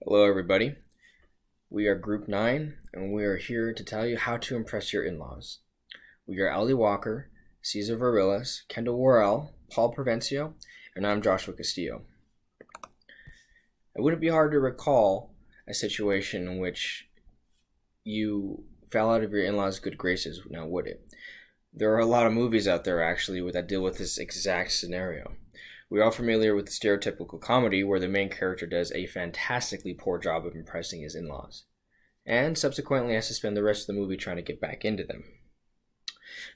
Hello, everybody. We are Group 9, and we are here to tell you how to impress your in laws. We are Allie Walker, Cesar Varillas, Kendall Worrell, Paul Provencio, and I'm Joshua Castillo. It wouldn't be hard to recall a situation in which you fell out of your in laws' good graces, now would it? There are a lot of movies out there actually that deal with this exact scenario. We're all familiar with the stereotypical comedy where the main character does a fantastically poor job of impressing his in-laws, and subsequently has to spend the rest of the movie trying to get back into them.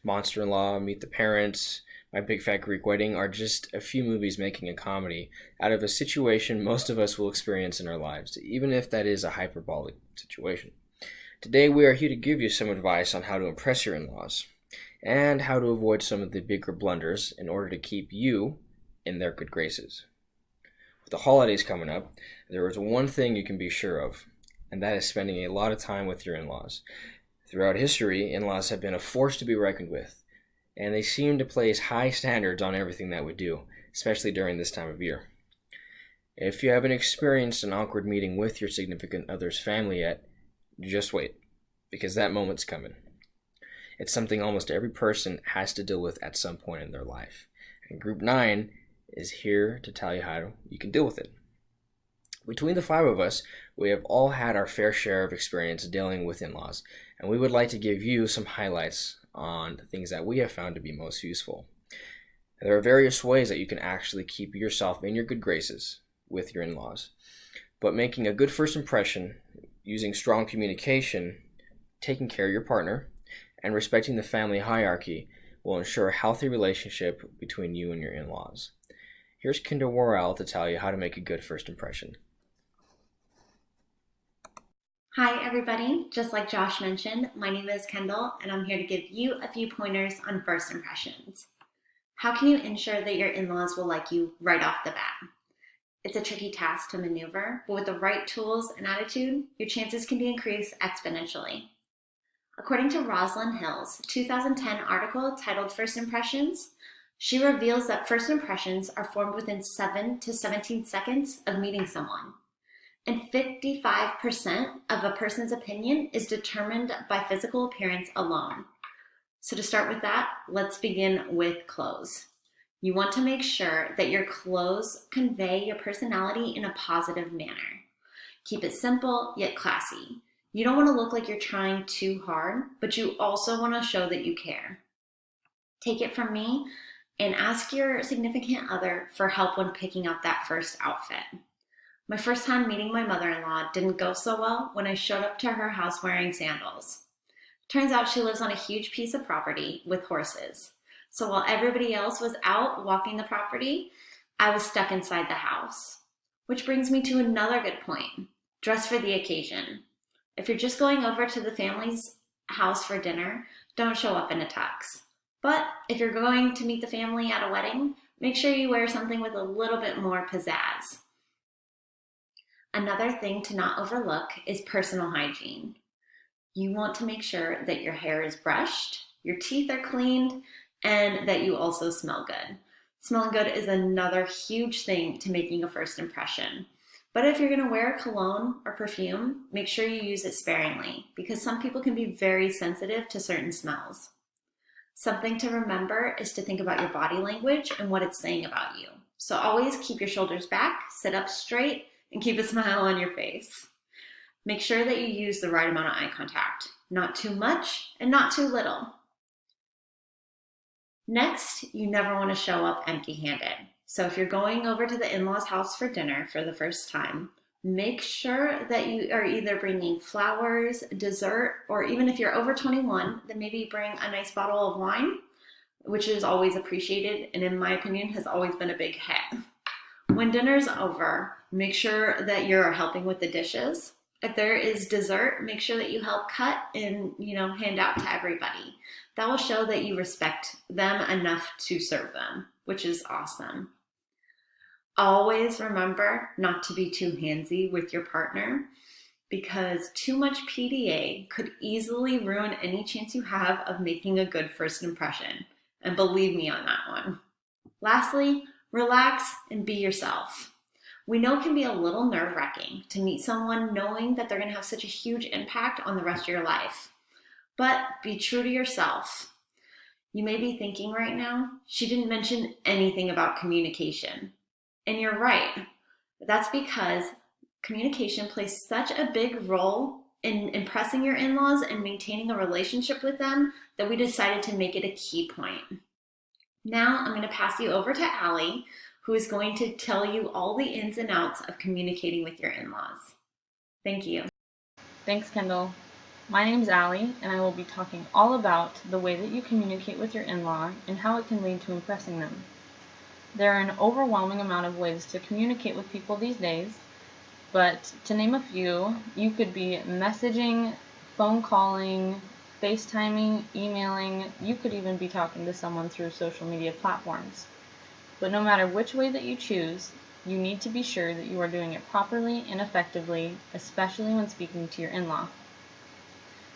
Monster-in-Law, Meet the Parents, My Big Fat Greek Wedding are just a few movies making a comedy out of a situation most of us will experience in our lives, even if that is a hyperbolic situation. Today we are here to give you some advice on how to impress your in-laws, and how to avoid some of the bigger blunders in order to keep you in their good graces. With the holidays coming up, there is one thing you can be sure of, and that is spending a lot of time with your in-laws. Throughout history, in-laws have been a force to be reckoned with, and they seem to place high standards on everything that we do, especially during this time of year. If you haven't experienced an awkward meeting with your significant other's family yet, just wait, because that moment's coming. It's something almost every person has to deal with at some point in their life, and Group 9 is here to tell you how you can deal with it. Between the 5 of us, we have all had our fair share of experience dealing with in-laws, and we would like to give you some highlights on the things that we have found to be most useful. There are various ways that you can actually keep yourself in your good graces with your in-laws, but making a good first impression, using strong communication, taking care of your partner, and respecting the family hierarchy will ensure a healthy relationship between you and your in-laws. Here's Kendall Worrell to tell you how to make a good first impression. Hi everybody, just like Josh mentioned, my name is Kendall and I'm here to give you a few pointers on first impressions. How can you ensure that your in-laws will like you right off the bat? It's a tricky task to maneuver, but with the right tools and attitude, your chances can be increased exponentially. According to Rosalind Hill's 2010 article titled First Impressions, she reveals that first impressions are formed within 7 to 17 seconds of meeting someone. And 55% of a person's opinion is determined by physical appearance alone. So to start with that, let's begin with clothes. You want to make sure that your clothes convey your personality in a positive manner. Keep it simple yet classy. You don't want to look like you're trying too hard, but you also want to show that you care. Take it from me and ask your significant other for help when picking out that first outfit. My first time meeting my mother-in-law didn't go so well when I showed up to her house wearing sandals. Turns out she lives on a huge piece of property with horses. So while everybody else was out walking the property, I was stuck inside the house. Which brings me to another good point. Dress for the occasion. If you're just going over to the family's house for dinner, don't show up in a tux. But if you're going to meet the family at a wedding, make sure you wear something with a little bit more pizzazz. Another thing to not overlook is personal hygiene. You want to make sure that your hair is brushed, your teeth are cleaned, and that you also smell good. Smelling good is another huge thing to making a first impression. But if you're going to wear cologne or perfume, make sure you use it sparingly because some people can be very sensitive to certain smells. Something to remember is to think about your body language and what it's saying about you. So always keep your shoulders back, sit up straight, and keep a smile on your face. Make sure that you use the right amount of eye contact, not too much and not too little. Next, you never want to show up empty-handed. So if you're going over to the in-laws' house for dinner for the first time, make sure that you are either bringing flowers, dessert, or even if you're over 21, then maybe bring a nice bottle of wine, which is always appreciated and in my opinion has always been a big hit. When dinner's over, make sure that you're helping with the dishes. If there is dessert, make sure that you help cut and hand out to everybody. That will show that you respect them enough to serve them, which is awesome. Always remember not to be too handsy with your partner because too much PDA could easily ruin any chance you have of making a good first impression. And believe me on that one. Lastly, relax and be yourself. We know it can be a little nerve-wracking to meet someone knowing that they're going to have such a huge impact on the rest of your life. But be true to yourself. You may be thinking right now, she didn't mention anything about communication. And you're right. That's because communication plays such a big role in impressing your in laws and maintaining a relationship with them that we decided to make it a key point. Now I'm going to pass you over to Allie, who is going to tell you all the ins and outs of communicating with your in laws. Thank you. Thanks, Kendall. My name's Allie, and I will be talking all about the way that you communicate with your in-law and how it can lead to impressing them. There are an overwhelming amount of ways to communicate with people these days, but to name a few, you could be messaging, phone calling, FaceTiming, emailing, you could even be talking to someone through social media platforms. But no matter which way that you choose, you need to be sure that you are doing it properly and effectively, especially when speaking to your in-law.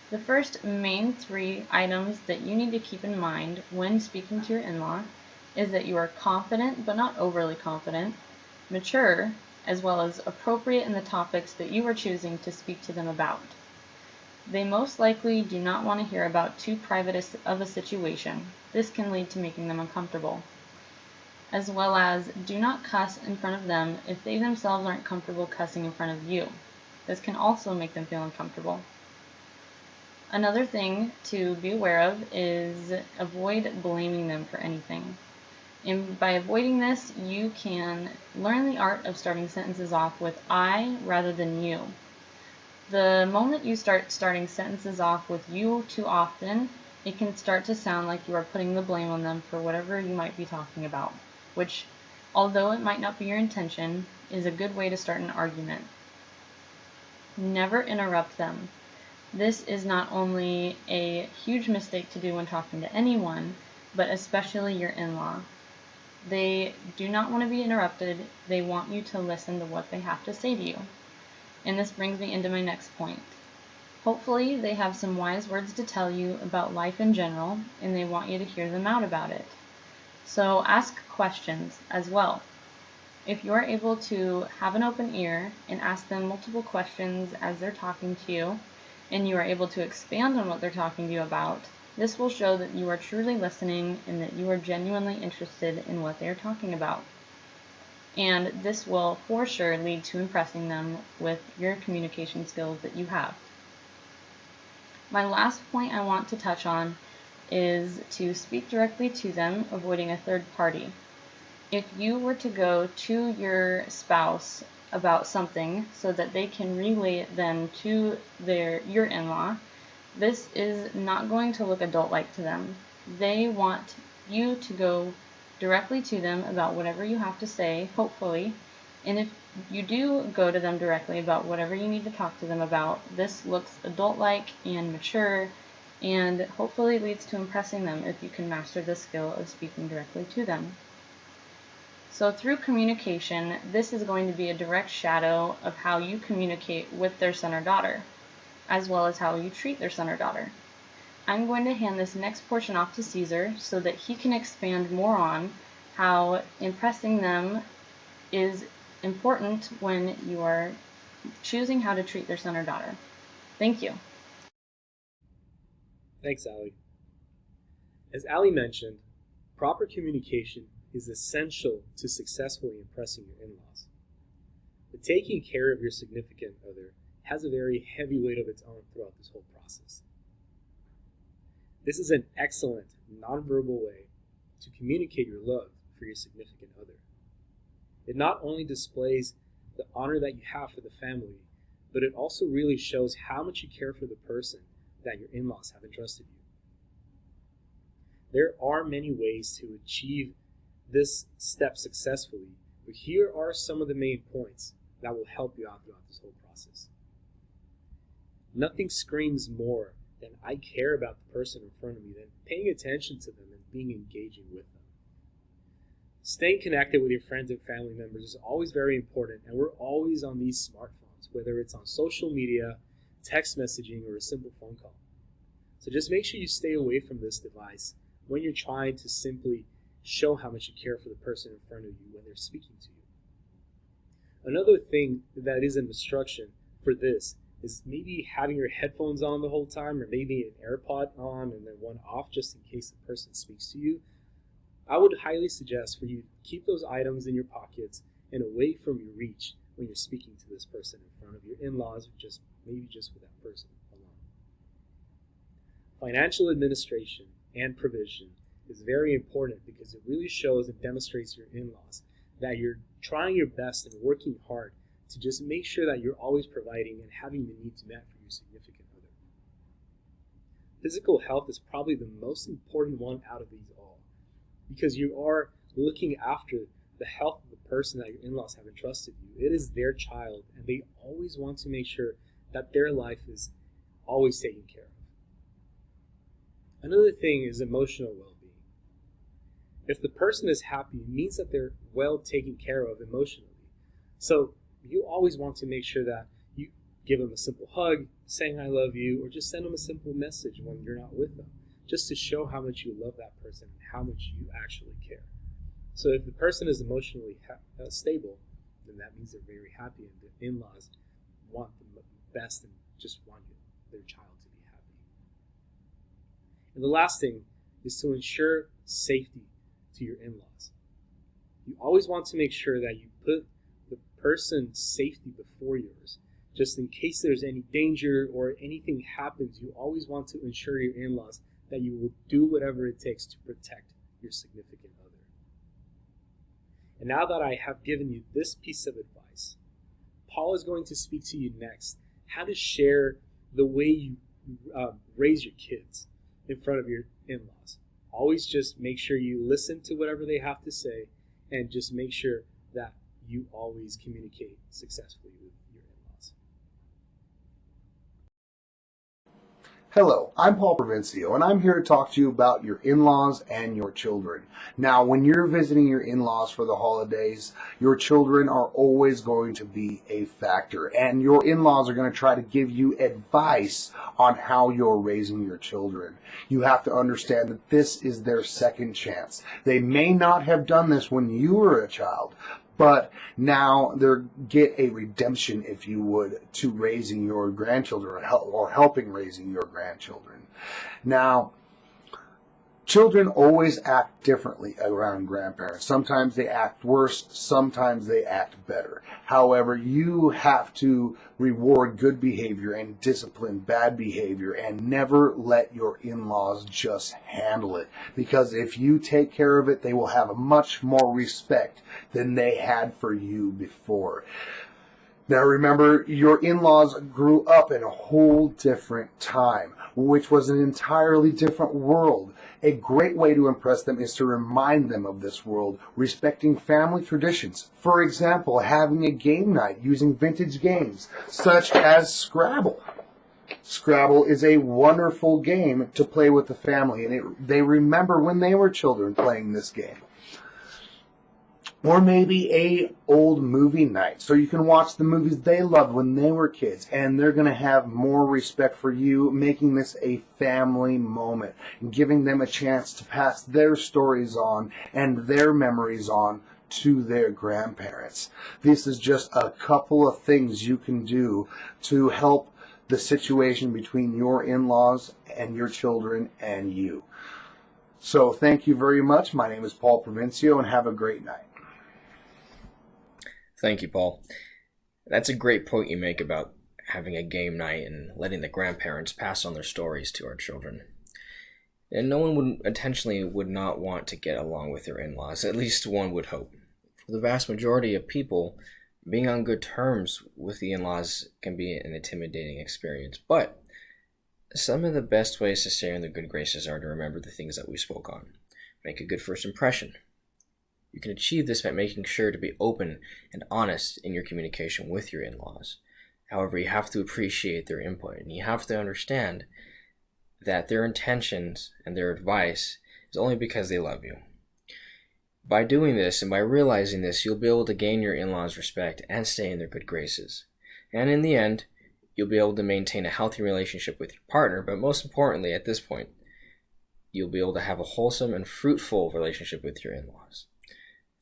The first main 3 items that you need to keep in mind when speaking to your in-law is that you are confident but not overly confident, mature, as well as appropriate in the topics that you are choosing to speak to them about. They most likely do not want to hear about too private of a situation. This can lead to making them uncomfortable. As well as do not cuss in front of them if they themselves aren't comfortable cussing in front of you. This can also make them feel uncomfortable. Another thing to be aware of is avoid blaming them for anything. And by avoiding this, you can learn the art of starting sentences off with I rather than you. The moment you start starting sentences off with you too often, it can start to sound like you are putting the blame on them for whatever you might be talking about, which, although it might not be your intention, is a good way to start an argument. Never interrupt them. This is not only a huge mistake to do when talking to anyone, but especially your in-law. They do not want to be interrupted. They want you to listen to what they have to say to you. And this brings me into my next point. Hopefully, they have some wise words to tell you about life in general, and they want you to hear them out about it. So ask questions as well. If you are able to have an open ear and ask them multiple questions as they're talking to you, and you are able to expand on what they're talking to you about, this will show that you are truly listening and that you are genuinely interested in what they are talking about. And this will for sure lead to impressing them with your communication skills that you have. My last point I want to touch on is to speak directly to them, avoiding a third party. If you were to go to your spouse about something so that they can relay it then to your in-law, this is not going to look adult-like to them. They want you to go directly to them about whatever you have to say, hopefully, and if you do go to them directly about whatever you need to talk to them about, this looks adult-like and mature, and hopefully leads to impressing them if you can master the skill of speaking directly to them. So through communication, this is going to be a direct shadow of how you communicate with their son or daughter, as well as how you treat their son or daughter. I'm going to hand this next portion off to Cesar so that he can expand more on how impressing them is important when you are choosing how to treat their son or daughter. Thank you. Thanks, Allie. As Allie mentioned, proper communication is essential to successfully impressing your in-laws. But taking care of your significant other has a very heavy weight of its own throughout this whole process. This is an excellent nonverbal way to communicate your love for your significant other. It not only displays the honor that you have for the family, but it also really shows how much you care for the person that your in-laws have entrusted you. There are many ways to achieve this step successfully, but here are some of the main points that will help you out throughout this whole process. Nothing screams more than I care about the person in front of me than paying attention to them and being engaging with them. Staying connected with your friends and family members is always very important, and we're always on these smartphones, whether it's on social media, text messaging, or a simple phone call. So just make sure you stay away from this device when you're trying to simply show how much you care for the person in front of you when they're speaking to you. Another thing that is an instruction for this is maybe having your headphones on the whole time, or maybe an AirPod on and then one off just in case the person speaks to you. I would highly suggest for you to keep those items in your pockets and away from your reach when you're speaking to this person in front of your in-laws, or maybe just with that person alone. Financial administration and provision is very important because it really shows and demonstrates your in-laws that you're trying your best and working hard to just make sure that you're always providing and having the needs met for your significant other. Physical health is probably the most important one out of these all, because you are looking after the health of the person that your in-laws have entrusted you. It is their child, and they always want to make sure that their life is always taken care of. Another thing is emotional well-being. If the person is happy, it means that they're well taken care of emotionally. So you always want to make sure that you give them a simple hug, saying I love you, or just send them a simple message when you're not with them, just to show how much you love that person and how much you actually care. So if the person is emotionally stable, then that means they're very happy, and the in-laws want the best and just want their child to be happy. And the last thing is to ensure safety to your in-laws. You always want to make sure that you put the person's safety before yours. Just in case there's any danger or anything happens, you always want to ensure your in-laws that you will do whatever it takes to protect your significant other. And now that I have given you this piece of advice, Paul is going to speak to you next how to share the way you raise your kids in front of your in-laws. Always just make sure you listen to whatever they have to say, and just make sure that you always communicate successfully with your in-laws. Hello, I'm Paul Provencio, and I'm here to talk to you about your in-laws and your children. Now, when you're visiting your in-laws for the holidays, your children are always going to be a factor, and your in-laws are going to try to give you advice on how you're raising your children. You have to understand that this is their second chance. They may not have done this when you were a child, but now they get a redemption, if you would, to raising your grandchildren or helping raising your grandchildren. Now, children always act differently around grandparents. Sometimes they act worse, sometimes they act better. However, you have to reward good behavior and discipline bad behavior, and never let your in-laws just handle it. Because if you take care of it, they will have much more respect than they had for you before. Now remember, your in-laws grew up in a whole different time, which was an entirely different world. A great way to impress them is to remind them of this world, respecting family traditions. For example, having a game night using vintage games, such as Scrabble. Scrabble is a wonderful game to play with the family, and they remember when they were children playing this game. Or maybe a old movie night, so you can watch the movies they loved when they were kids, and they're going to have more respect for you, making this a family moment, and giving them a chance to pass their stories on and their memories on to their grandparents. This is just a couple of things you can do to help the situation between your in-laws and your children and you. So thank you very much. My name is Paul Provencio, and have a great night. Thank you, Paul. That's a great point you make about having a game night and letting the grandparents pass on their stories to our children. And no one would not want to get along with their in-laws, at least one would hope. For the vast majority of people, being on good terms with the in-laws can be an intimidating experience, but some of the best ways to stay in the good graces are to remember the things that we spoke on. Make a good first impression. You can achieve this by making sure to be open and honest in your communication with your in-laws. However, you have to appreciate their input, and you have to understand that their intentions and their advice is only because they love you. By doing this and by realizing this, you'll be able to gain your in-laws' respect and stay in their good graces. And in the end, you'll be able to maintain a healthy relationship with your partner, but most importantly, at this point, you'll be able to have a wholesome and fruitful relationship with your in-laws.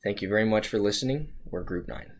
Thank you very much for listening. We're Group 9.